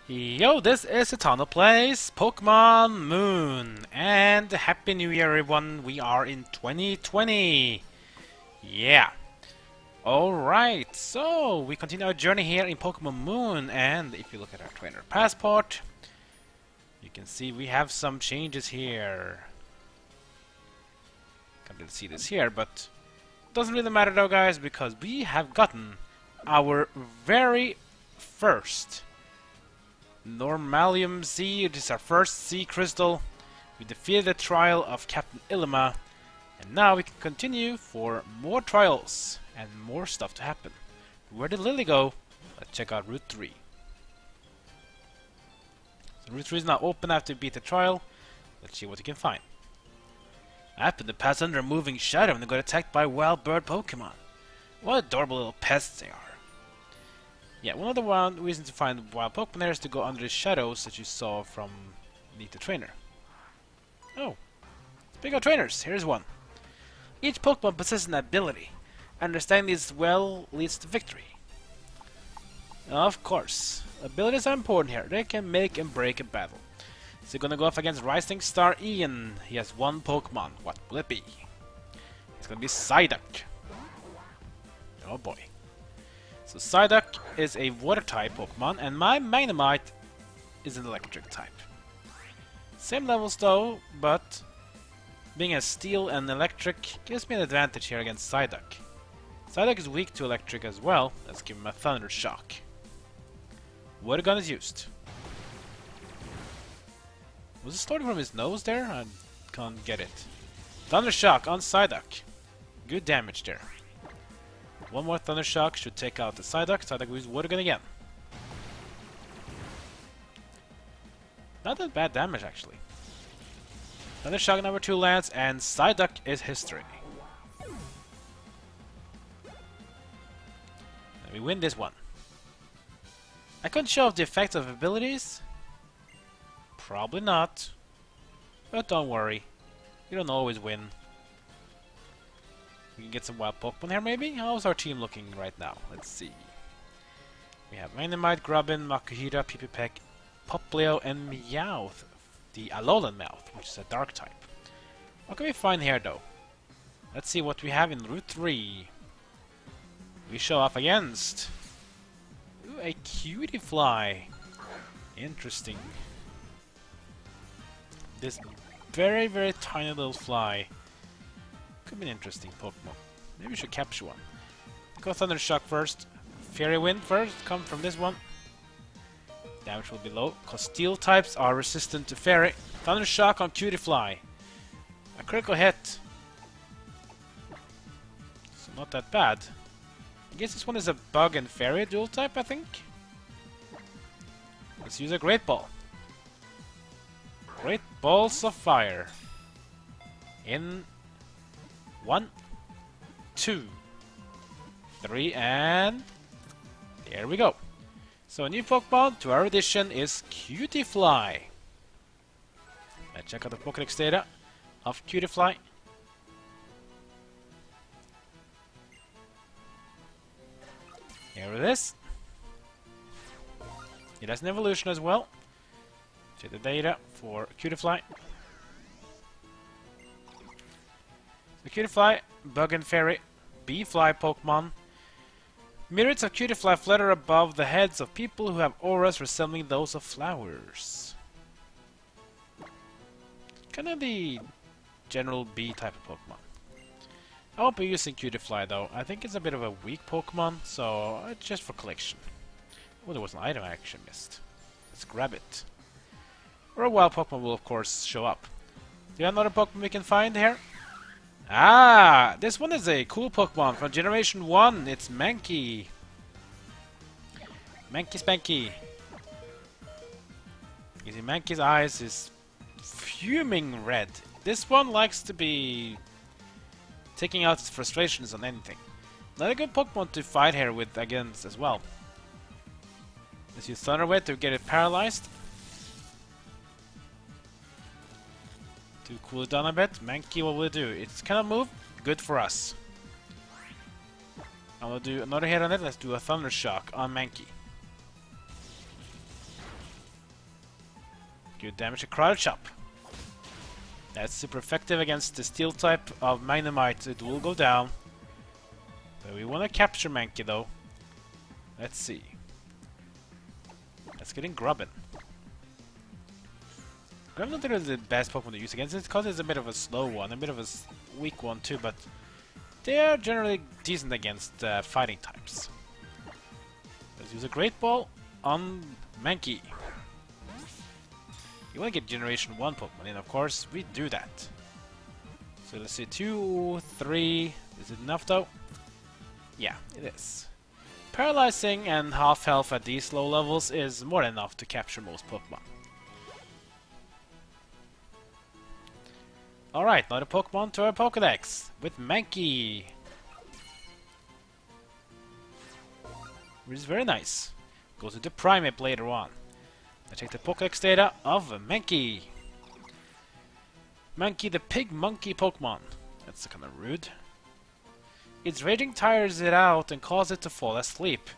Yo, this is Eternal Plays Pokemon Moon, and Happy New Year everyone, we are in 2020! Yeah! Alright, so we continue our journey here in Pokemon Moon, and if you look at our trainer passport, you can see we have some changes here. Can't really see this here, but doesn't really matter though guys, because we have gotten our very first Normalium Z. It is our first Z crystal. We defeated the trial of Captain Ilima, and now we can continue for more trials and more stuff to happen. Where did Lillie go? Let's check out Route 3. So Route 3 is now open after we beat the trial. Let's see what we can find. I happened to pass under a moving shadow and got attacked by wild bird Pokemon. What adorable little pests they are. Yeah, one of the reasons to find wild Pokemon is to go under the shadows that you saw from Meet the Trainer. Oh, speaking of trainers, here's one. Each Pokemon possesses an ability. Understanding this well leads to victory. Of course, abilities are important here. They can make and break a battle. So you're gonna go up against Rising Star Ian. He has one Pokemon. What will it be? It's gonna be Psyduck. Oh boy. So Psyduck is a water-type Pokemon, and my Magnemite is an electric type. Same levels though, but being a steel and electric gives me an advantage here against Psyduck. Psyduck is weak to electric as well. Let's give him a Thunder Shock. Water Gun is used. Was it starting from his nose there? I can't get it. Thunder Shock on Psyduck. Good damage there. One more Thunder Shock should take out the Psyduck. Psyduck will use Water Gun again. Not that bad damage actually. Thunder Shock number 2 lands and Psyduck is history. And we win this one. I couldn't show off the effects of abilities. Probably not. But don't worry. You don't always win. We can get some wild Pokemon here maybe? How's our team looking right now? Let's see. We have Magnemite, Grubbin, Makuhita, Pipipek, Poplio, and Meowth. The Alolan Meowth, which is a dark type. What can we find here though? Let's see what we have in Route 3. We show off against... Ooh, a Cutie Fly. Interesting. This very, very tiny little fly. Could be an interesting Pokemon. Maybe we should capture one. Go Thunder Shock first. Fairy Wind first. Come from this one. Damage will be low, because steel types are resistant to Fairy. Thunder Shock on Cutie Fly. A critical hit. So not that bad. I guess this one is a Bug and Fairy dual type, I think. Let's use a Great Ball. Great Balls of Fire. In 1, 2, 3, and there we go. So a new Pokemon to our edition is Cutie Fly. Let's check out the Pokédex data of Cutie Fly. Here it is. It has an evolution as well. Check the data for Cutie Fly. The Cutie Fly, Bug and Fairy, Bee Fly Pokemon. Myriads of Cutie Fly flutter above the heads of people who have auras resembling those of flowers. Kind of the general bee type of Pokemon. I won't be using Cutie Fly though. I think it's a bit of a weak Pokemon, so it's just for collection. Oh, there was an item I actually missed. Let's grab it. Or a wild Pokemon will of course show up. Do you have another Pokemon we can find here? Ah, this one is a cool Pokemon from Generation 1. It's Mankey. Mankey Spanky. You see Mankey's eyes is fuming red. This one likes to be taking out its frustrations on anything. Not a good Pokemon to fight here with against as well. Let's use Thunder Wave to get it paralyzed. To cool it down a bit. Mankey, what will it do? It's kind of move. Good for us. I'm gonna do another hit on it. Let's do a Thunder Shock on Mankey. Good damage to Crowd Chop. That's super effective against the steel type of Magnemite. It will go down. But we want to capture Mankey though. Let's see. Let's get in Grubbin. Grubbin not really the best Pokemon to use against it because it's a bit of a slow one, a bit of a weak one too, but they are generally decent against fighting types. Let's use a Great Ball on Mankey. You want to get Generation 1 Pokemon in, of course, we do that. So let's see, 2, 3, is it enough though? Yeah, it is. Paralyzing and half health at these low levels is more than enough to capture most Pokemon. Alright, another Pokemon to our Pokédex with Mankey. Which is very nice. Goes into Primate later on. I take the Pokédex data of Mankey. Mankey, the pig monkey Pokemon. That's kind of rude. Its raging tires it out and causes it to fall asleep.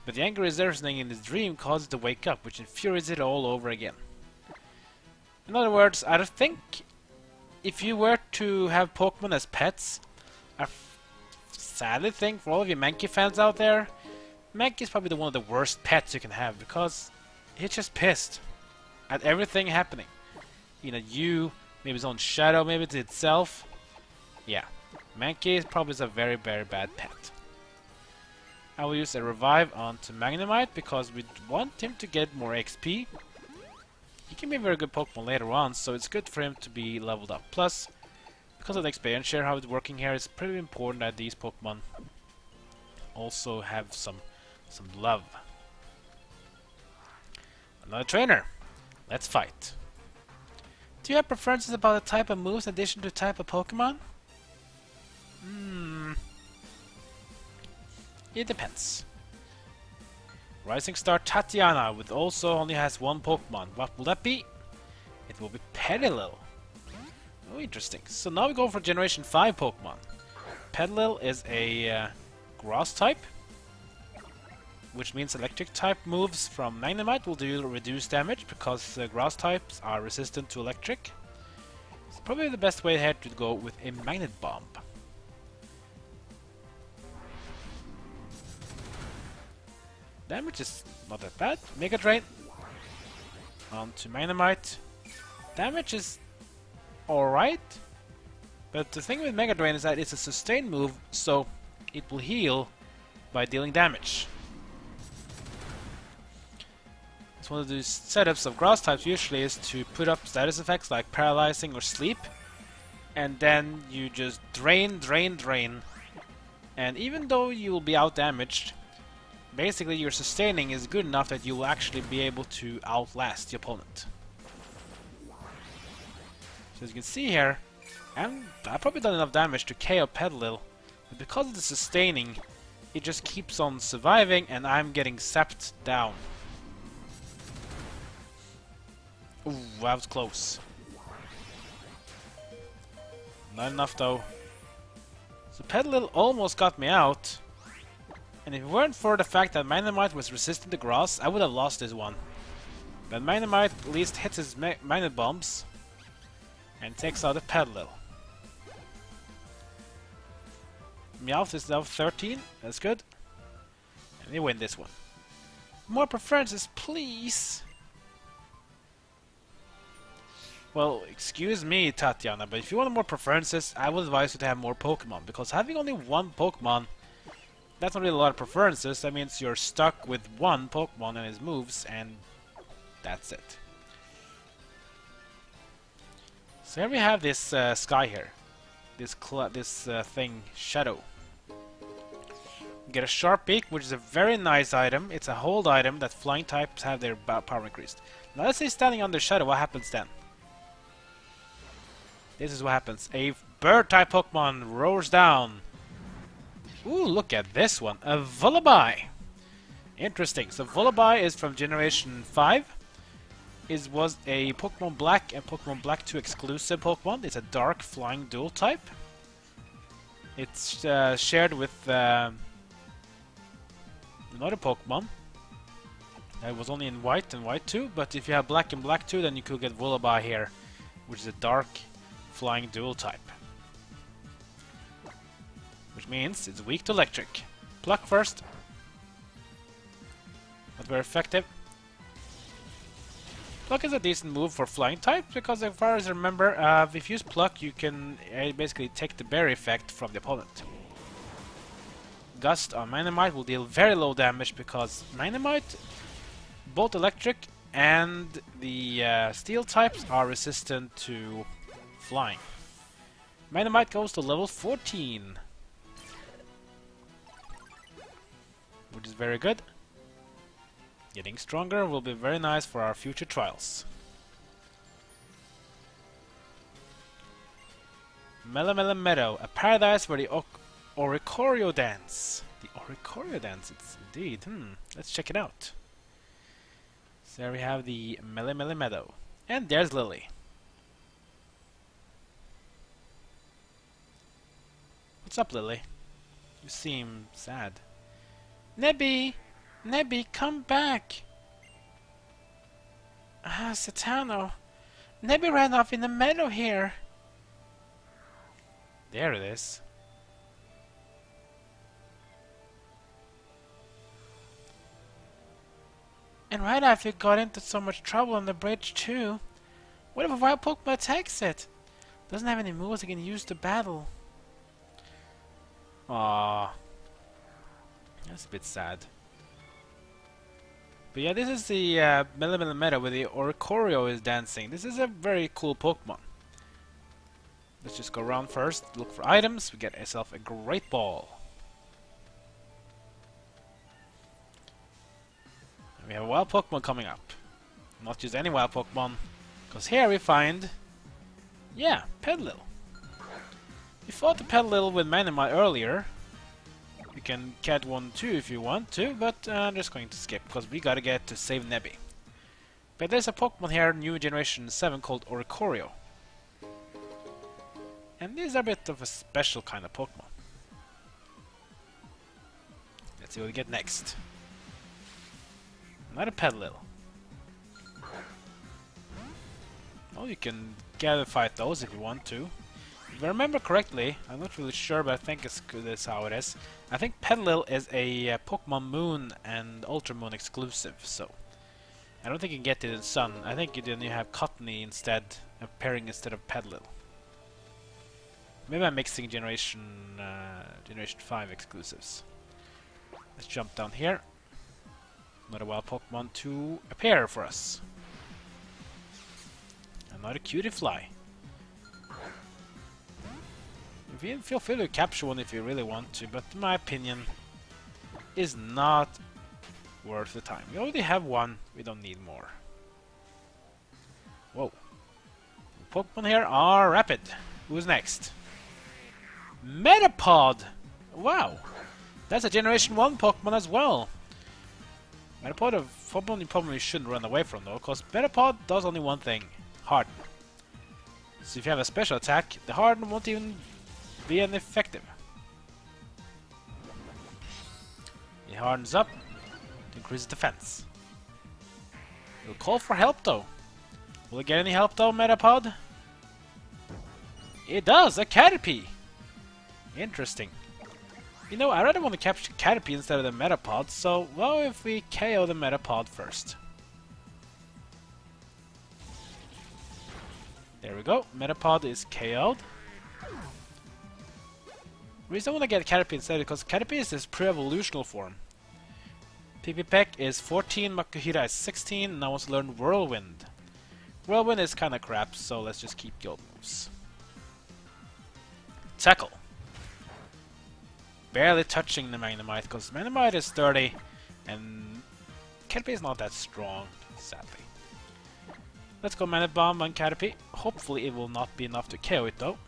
But the anger resonating in its dream causes it to wake up, which infuriates it all over again. In other words, I think if you were to have Pokemon as pets, I sadly think for all of you Mankey fans out there, Mankey is probably one of the worst pets you can have because he's just pissed at everything happening. You know, maybe his own shadow, maybe it's itself. Yeah, Mankey is probably a very, very bad pet. I will use a revive onto Magnemite because we want him to get more XP. He can be a very good Pokemon later on, so it's good for him to be leveled up. Plus, because of the experience share, how it's working here, it's pretty important that these Pokemon also have some love. Another trainer. Let's fight. Do you have preferences about the type of moves in addition to type of Pokemon? It depends. Rising Star Tatiana with also only has one Pokemon. What will that be? It will be Petilil. Oh, interesting. So now we go for Generation 5 Pokemon. Petilil is a grass type, which means electric type moves from Magnemite will do reduced damage because grass types are resistant to electric. It's probably the best way here to go with a Magnet Bomb. Damage is not that bad. Mega Drain onto Magnemite. Damage is alright, but the thing with Mega Drain is that it's a sustained move, so it will heal by dealing damage. It's one of those setups of grass types usually is to put up status effects like paralyzing or sleep, and then you just drain, and even though you will be out damaged, basically your sustaining is good enough that you will actually be able to outlast the opponent. So as you can see here, I've probably done enough damage to KO Petilil, but because of the sustaining, it just keeps on surviving and I'm getting sapped down. Ooh, that was close. Not enough though. So Petilil almost got me out. And if it weren't for the fact that Magnemite was resistant to grass, I would have lost this one. But Magnemite at least hits his Magnet Bombs and takes out the Petilil. Meowth is now 13, that's good. And we win this one. More preferences, please! Well, excuse me, Tatiana, but if you want more preferences, I would advise you to have more Pokemon, because having only one Pokemon, that's not really a lot of preferences. That means you're stuck with one Pokemon and his moves, and that's it. So here we have this sky here, this thing, Shadow. You get a Sharp Beak, which is a very nice item. It's a hold item that flying types have their power increased. Now let's say standing under Shadow, what happens then? This is what happens. A bird type Pokemon roars down. Ooh, look at this one. A Vullaby. Interesting. So Vullaby is from Generation 5. It was a Pokemon Black and Pokemon Black 2 exclusive Pokemon. It's a dark flying dual type. It's shared with another Pokemon It was only in white and white too, but if you have black and black too, then you could get Wullaby here, which is a dark flying dual type. Which means it's weak to electric. Pluck first. Not very effective. Pluck is a decent move for flying types, because as far as I remember, if you use Pluck, you can basically take the berry effect from the opponent. Gust on Magnemite will deal very low damage, because Magnemite, both electric and the steel types are resistant to flying. Magnemite goes to level 14. Which is very good. Getting stronger will be very nice for our future trials. Melemele Meadow, a paradise where the Oricoro dance. The Oricoro dance, it's indeed. Let's check it out. So there we have the Melemele Meadow. And there's Lillie. What's up, Lillie? You seem sad. Nebby! Nebby, come back! Ah, Satano. Nebby ran off in the meadow here. There it is. And right after it got into so much trouble on the bridge too. What if a wild Pokemon attacks it? Doesn't have any moves it can use to battle. Aww. That's a bit sad. But yeah, this is the Melemele Meadow where the Oricoro is dancing. This is a very cool Pokemon. Let's just go around first, look for items. We get ourselves a great ball. And we have a wild Pokemon coming up. Not just any wild Pokemon, because here we find, yeah, Petalil. We fought the Petalil with Magnemite earlier. You can catch one too if you want to, but I'm just going to skip because we gotta get to save Nebby. But there's a Pokemon here, new generation 7, called Oricoro. And these are a bit of a special kind of Pokemon. Let's see what we get next. Another Petalil. Oh, you can gather fight those if you want to. If I remember correctly, I'm not really sure, but I think that's how it is. I think Petalil is a Pokemon Moon and Ultra Moon exclusive, so I don't think you can get it in Sun. I think you have Cottony instead, appearing instead of Petalil. Maybe I'm mixing Generation 5 exclusives. Let's jump down here. Another wild Pokemon to appear for us. Another cutie fly. Feel free to capture one if you really want to, but in my opinion, is not worth the time. We already have one, we don't need more. Whoa. The Pokemon here are rapid. Who's next? Metapod! Wow! That's a Generation 1 Pokemon as well. Metapod of Pokemon you probably shouldn't run away from though, because Metapod does only one thing. Harden. So if you have a special attack, the Harden won't even be ineffective. He hardens up to increase defense. He'll call for help though. Will it get any help though, Metapod? It does! A Caterpie! Interesting. You know, I rather want to capture Caterpie instead of the Metapod, so well if we KO the Metapod first. There we go, Metapod is KO'd. The reason I want to get Caterpie instead is because Caterpie is his pre-evolutional form. Peck is 14, Makuhita is 16, and I want to learn Whirlwind. Whirlwind is kinda crap, so let's just keep the old moves. Tackle. Barely touching the Magnemite, because Magnemite is sturdy, and Caterpie is not that strong, sadly. Let's go Mana Bomb on Caterpie. Hopefully it will not be enough to KO it though.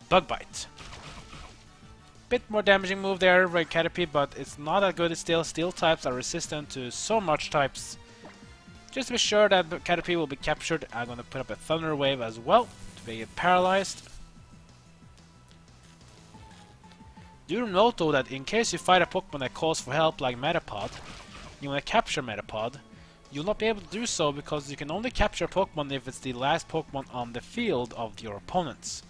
Bug Bite. Bit more damaging move there by Caterpie, but it's not that good still. Steel types are resistant to so much types. Just to be sure that Caterpie will be captured, I'm gonna put up a Thunder Wave as well to be paralyzed. Do note though that in case you fight a Pokemon that calls for help like Metapod, you want to capture Metapod, you'll not be able to do so because you can only capture a Pokemon if it's the last Pokemon on the field of your opponents.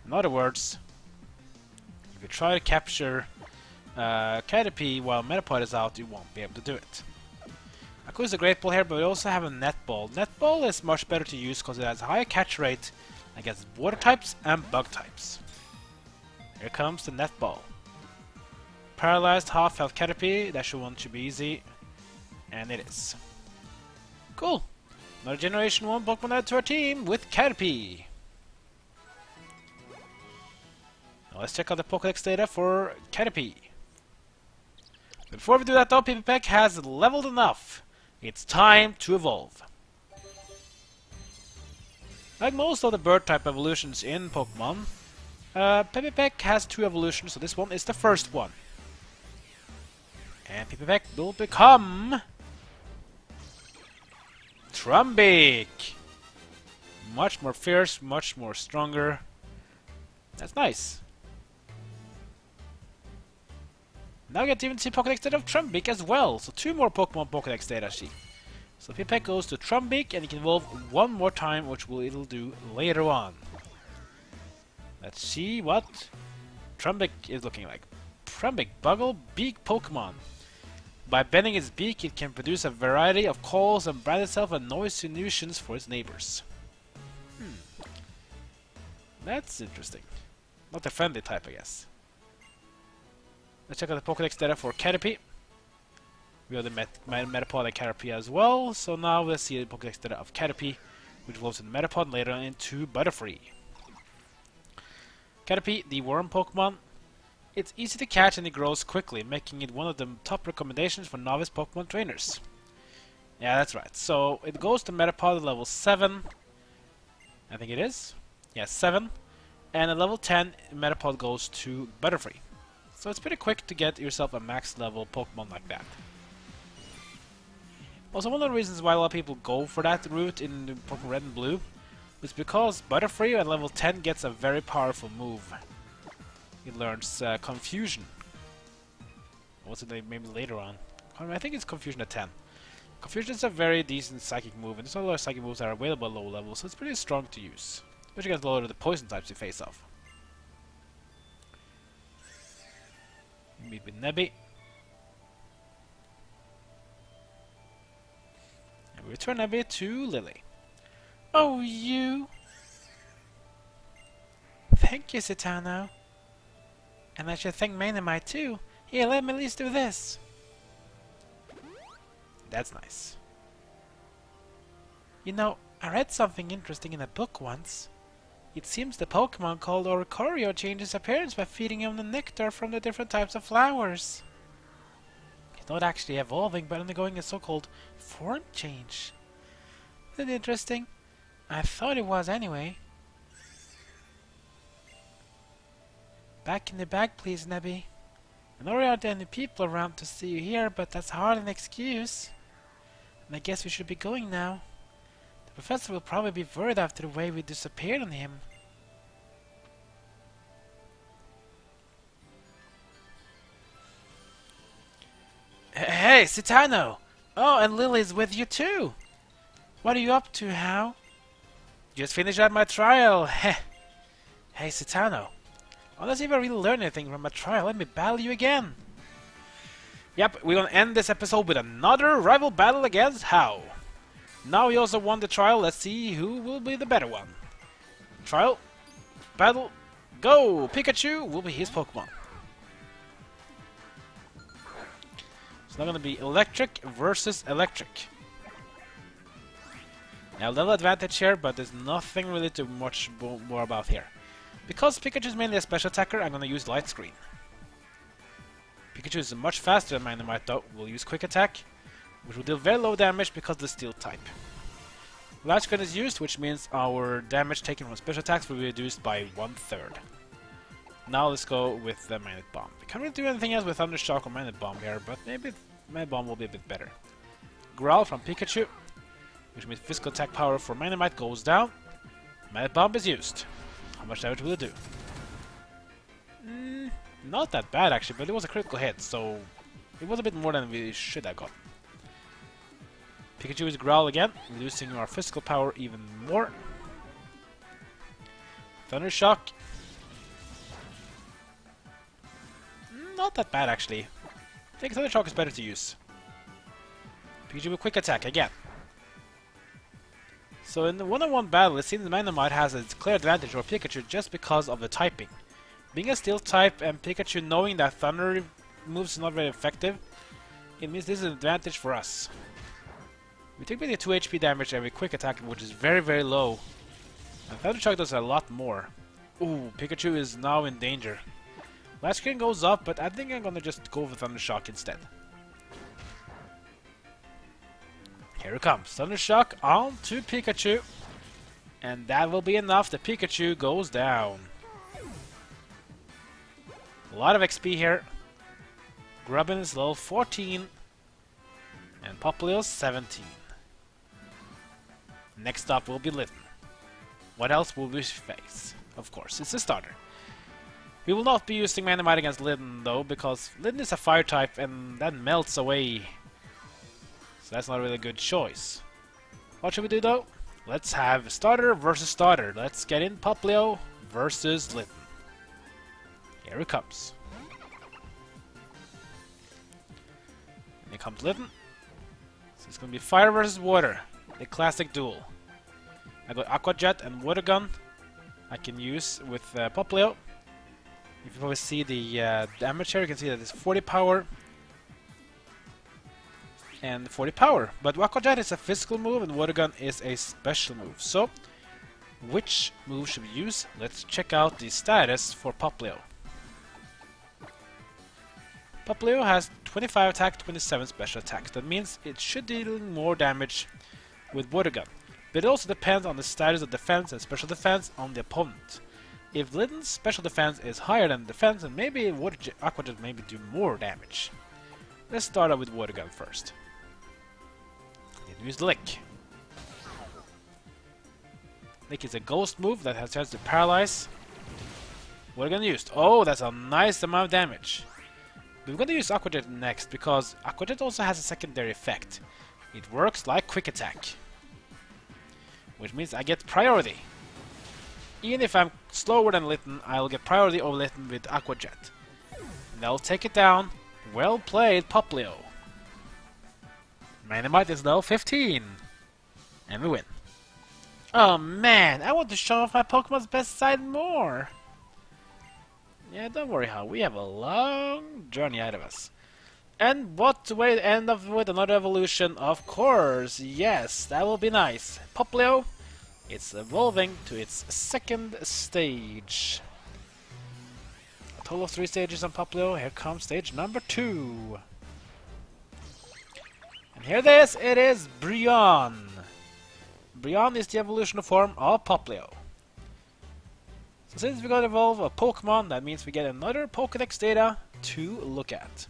In other words, if you try to capture Caterpie while Metapod is out, you won't be able to do it. I could use a Great Ball here, but we also have a Net Ball. Net Ball is much better to use because it has a higher catch rate against water types and bug types. Here comes the Net Ball. Paralyzed half health Caterpie, that one should be easy. And it is. Cool! Another Generation 1 Pokemon added to our team with Caterpie. Now let's check out the Pokédex data for Caterpie. Before we do that though, Pipipek has leveled enough. It's time to evolve. Like most of the bird type evolutions in Pokemon, Pipipek has 2 evolutions, so this one is the first one. And Pipipek will become Trumbeak! Much more fierce, much more stronger. That's nice. Now we get to even see Pokédex data of Trumbeak as well, so 2 more Pokemon Pokédex data sheet. So Pipipek goes to Trumbeak and he can evolve 1 more time, which it'll do later on. Let's see what Trumbeak is looking like. Trumbeak, Buggle Beak Pokemon. By bending its beak, it can produce a variety of calls and brand itself a noise solutions for its neighbors. That's interesting. Not a friendly type, I guess. Let's check out the Pokédex data for Caterpie. We have the Metapod and Caterpie as well, so now let's see the Pokédex data of Caterpie, which evolves in Metapod and later on into Butterfree. Caterpie, the worm Pokemon. It's easy to catch and it grows quickly, making it one of the top recommendations for novice Pokemon trainers. Yeah, that's right. So it goes to Metapod at level 7. I think it is. Yeah, 7. And at level 10, Metapod goes to Butterfree. So it's pretty quick to get yourself a max level Pokemon like that. Also, one of the reasons why a lot of people go for that route in Pokemon Red and Blue is because Butterfree at level 10 gets a very powerful move. It learns Confusion. What's it maybe later on? I think it's Confusion at 10. Confusion is a very decent psychic move, and there's a lot of psychic moves that are available at low level, so it's pretty strong to use. Especially against a lot of the poison types you face off. Meet with Nebby. And we return Nebby to Lillie. Oh, you! Thank you, Citano. And I should thank Melemele too. Here, let me at least do this. That's nice. You know, I read something interesting in a book once. It seems the Pokemon called Oricoro changes appearance by feeding him the nectar from the different types of flowers. He's not actually evolving, but undergoing a so-called form change. Isn't it interesting? I thought it was anyway. Back in the bag, please, Nebby. I know there aren't any people around to see you here, but that's hardly an excuse. And I guess we should be going now. The professor will probably be worried after the way we disappeared on him. Hey, Citano! Oh, and Lillie's with you too! What are you up to, How? Just finished out my trial! Heh! Hey, Citano! Unless you ever really learn anything from my trial, let me battle you again! Yep, we're gonna end this episode with another rival battle against How. Now he also won the trial, let's see who will be the better one. Trial, battle, go! Pikachu will be his Pokemon. It's not gonna be electric versus electric. Now level advantage here, but there's nothing really too much more about here. Because Pikachu is mainly a special attacker, I'm gonna use Light Screen. Pikachu is much faster than Melemele though. We'll use Quick Attack, which will deal very low damage because of the Steel type. Light Screen is used, which means our damage taken from special attacks will be reduced by 1/3. Now let's go with the Magnet Bomb. We can't really do anything else with Thunder Shock or Magnet Bomb here, but maybe Magnet Bomb will be a bit better. Growl from Pikachu, which means physical attack power for Melemele goes down. Magnet Bomb is used. How much damage will it do? not that bad actually, but it was a critical hit, so it was a bit more than we should have got. Pikachu is Growl again, losing our physical power even more. Thunder Shock. Not that bad actually. I think Thunder Shock is better to use. Pikachu with Quick Attack again. So in the one-on-one battle, it seems Melemele has a clear advantage over Pikachu just because of the typing. Being a Steel type and Pikachu knowing that Thunder moves are not very effective, it means this is an advantage for us. We take maybe 2 HP damage every Quick Attack, which is very, very low. And Thunder Shock does a lot more. Ooh, Pikachu is now in danger. Last screen goes up, but I think I'm gonna just go for Thunder Shock instead. Here it comes. Thunder Shock on to Pikachu. And that will be enough. The Pikachu goes down. A lot of XP here. Grubbin is level 14. And Popplio 17. Next up will be Litten. What else will we face? Of course, it's a starter. We will not be using Melemele against Litten though, because Litten is a fire type and that melts away. So that's not really a good choice. What should we do though? Let's have starter versus starter. Let's get in Popplio versus Litten. Here it comes. Here comes Litten. So it's gonna be fire versus water. The classic duel. I got Aqua Jet and Water Gun. I can use with Popplio. If you probably see the damage here, you can see that it's 40 power and 40 power. But Aqua Jet is a physical move and Water Gun is a special move. So, which move should we use? Let's check out the status for Popplio. Popplio has 25 attack, 27 special attack. That means it should deal more damage with Water Gun. But it also depends on the status of defense and special defense on the opponent. If Litten's special defense is higher than defense, then maybe Aqua Jet maybe do more damage. Let's start out with Water Gun first. Use Lick. Lick is a ghost move that has a chance to paralyze. Water Gun used. Oh, that's a nice amount of damage. We're going to use Aqua Jet next because Aqua Jet also has a secondary effect. It works like Quick Attack, which means I get priority. Even if I'm slower than Litten, I'll get priority over Litten with Aqua Jet. And I'll take it down. Well played, Popplio. Melemele is level 15. And we win. Oh man, I want to show off my Pokemon's best side more. Yeah, don't worry, Hal. We have a long journey ahead of us. And what way to end up with another evolution? Of course, yes, that will be nice. Popplio, it's evolving to its second stage. A total of 3 stages on Popplio. Here comes stage number 2. And here it is Brionne. Brionne is the evolutional form of Popplio. So since we're going to evolve a Pokemon, that means we get another Pokédex data to look at.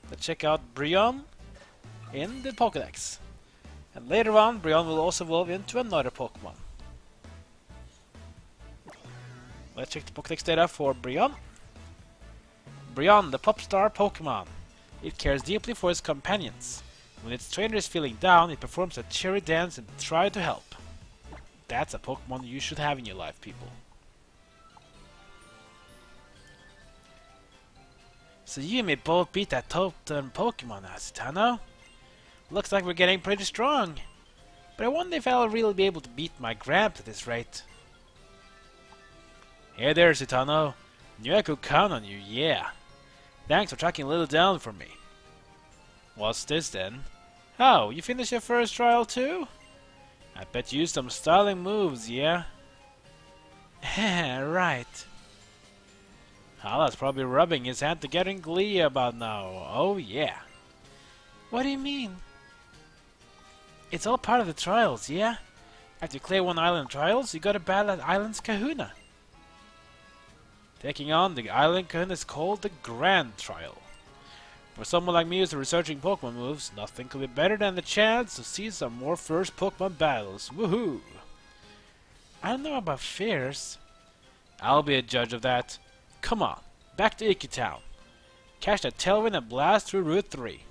Let's check out Brionne in the Pokédex. And later on, Brionne will also evolve into another Pokemon. Let's check the Pokédex data for Brionne. Brionne, the pop star Pokemon. It cares deeply for its companions. When its trainer is feeling down, it performs a cheery dance and tries to help. That's a Pokemon you should have in your life, people. So you and me both beat that top-turn Pokemon, Asitano. Looks like we're getting pretty strong. But I wonder if I'll really be able to beat my Gramps at this rate. Hey there, Asitano. Knew I could count on you, yeah. Thanks for tracking Lillie down for me. What's this then? Oh, you finished your first trial too? I bet you used some styling moves, yeah? Right. Hala's probably rubbing his hand together in glee about now. Oh yeah. What do you mean? It's all part of the trials, yeah? After you clear one island trials, you gotta battle at Island's Kahuna. Taking on the Island Kahuna is called the Grand Trial. For someone like me who's researching Pokemon moves, nothing could be better than the chance to see some more first Pokemon battles. Woohoo! I don't know about fierce. I'll be a judge of that. Come on, Back to Iki Town. Catch the tailwind and blast through Route 3.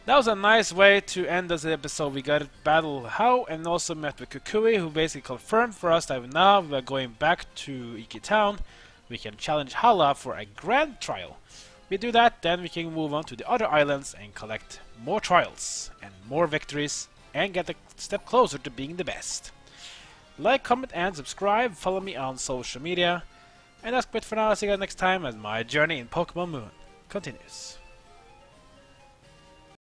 That was a nice way to end this episode. We got to battle How and also met with Kukui, who basically confirmed for us that now we are going back to Iki Town. We can challenge Hala for a grand trial. We do that, then we can move on to the other islands and collect more trials and more victories and get a step closer to being the best. Like, comment and subscribe, follow me on social media, and that's it for now. I'll see you guys next time as my journey in Pokemon Moon continues.